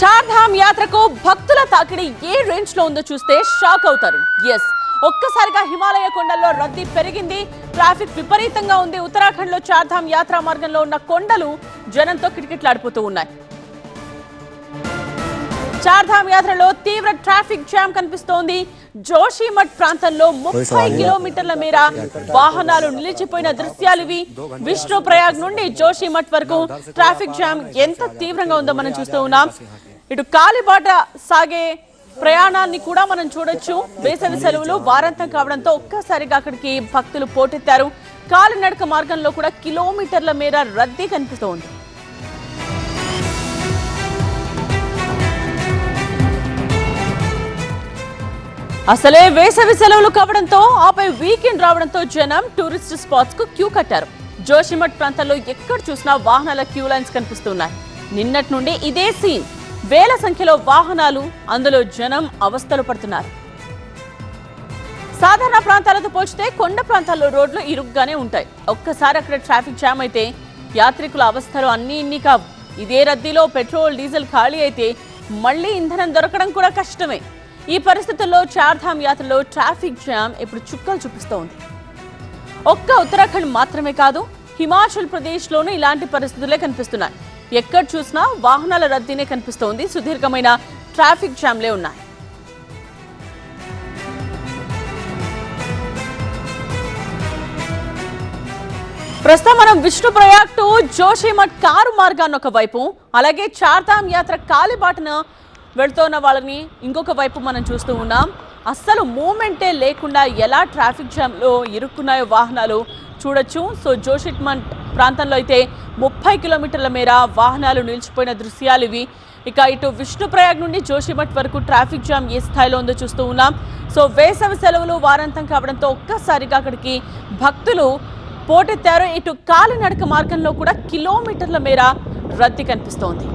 చార్ధామ్ యాత్రకు భక్తుల తాకిడి ఏ రేంజ్ లో ఉందో చూస్తే షాక్ అవుతారు. ఎస్, ఒక్కసారిగా హిమాలయ కొండల్లో రద్దీ పెరిగింది. ట్రాఫిక్ విపరీతంగా ఉంది. ఉత్తరాఖండ్ లో చార్ధామ్ యాత్రా మార్గంలో ఉన్న కొండలు జనంతో కిటకిటలాడిపోతూ ఉన్నాయి. చార్ధామ్ యాత్రలో తీవ్ర ట్రాఫిక్ జామ్ కనిపిస్తోంది. జోషిమఠ్ ప్రాంతంలో 30 కిలోమీటర్ల మేర వాహనాలు నిలిచిపోయిన దృశ్యాలివి. విష్ణు ప్రయాగ్ నుండి జోషిమఠ్ వరకు ట్రాఫిక్ జామ్ ఎంత తీవ్రంగా ఉందో మనం చూస్తూ ఉన్నాం. ఇటు కాలిబాట సాగే ప్రయాణాన్ని కూడా మనం చూడొచ్చు. వేసవి సెలవులు వారాంతం కావడంతో ఒక్కసారిగా అక్కడికి భక్తులు పోటెత్తారు. కాలినడక మార్గంలో కూడా కిలోమీటర్ల మేర రద్దీ కనిపిస్తోంది. అసలే వేసవి సెలవులు కావడంతో ఆపై వీకెండ్ రావడంతో జనం టూరిస్ట్ స్పాట్స్ కు క్యూ కట్టారు. జోషిమఠ్ ప్రాంతంలో ఎక్కడ చూసినా వాహనాల క్యూ లైన్స్ కనిపిస్తున్నాయి. నిన్నటి నుండి ఇదే సీన్. వేల సంఖ్యలో వాహనాలు, అందులో జనం అవస్థలు పడుతున్నారు. సాధారణ ప్రాంతాలతో పోల్చితే కొండ ప్రాంతాల్లో రోడ్లు ఇరుగ్గానే ఉంటాయి. ఒక్కసారి అక్కడ ట్రాఫిక్ జామ్ అయితే యాత్రికుల అవస్థలు అన్నీ ఇన్ని కావు. ఇదే రద్దీలో పెట్రోల్, డీజిల్ ఖాళీ అయితే మళ్లీ ఇంధనం దొరకడం కూడా కష్టమే. ఈ పరిస్థితుల్లో చార్ధామ్ యాత్రలో ట్రాఫిక్ జామ్ ఇప్పుడు చుక్కలు చూపిస్తోంది. ఒక్క ఉత్తరాఖండ్ మాత్రమే కాదు, హిమాచల్ ప్రదేశ్లోనూ ఇలాంటి పరిస్థితులే కనిపిస్తున్నాయి. ఎక్కడ చూసినా వాహనాల రద్దీనే కనిపిస్తోంది. సుదీర్ఘమైన ట్రాఫిక్ జామ్లే ఉన్నాయి. ప్రస్తుతం మనం విష్ణు ప్రయాగ్ టు జోషిమఠ్ కారు మార్గాన్ని ఒకవైపు, అలాగే చార్ధామ్ యాత్ర కాలిబాటను వెళ్తున్న వాళ్ళని ఇంకొక వైపు మనం చూస్తూ ఉన్నాం. అస్సలు మూమెంటే లేకుండా ఎలా ట్రాఫిక్ జామ్లో ఇరుక్కున్నాయో వాహనాలు చూడొచ్చు. సో జోషిమఠ్ ప్రాంతంలో అయితే 30 కిలోమీటర్ల మేర వాహనాలు నిలిచిపోయిన దృశ్యాలు ఇవి. ఇక ఇటు విష్ణు ప్రయాగ్ నుండి జోషిమఠ్ వరకు ట్రాఫిక్ జామ్ ఏ స్థాయిలో ఉందో చూస్తూ ఉన్నాం. సో వేసవి సెలవులు వారాంతం కావడంతో ఒక్కసారిగా అక్కడికి భక్తులు పోటెత్తారు. ఇటు కాలినడక మార్గంలో కూడా కిలోమీటర్ల మేర రద్దీ కనిపిస్తోంది.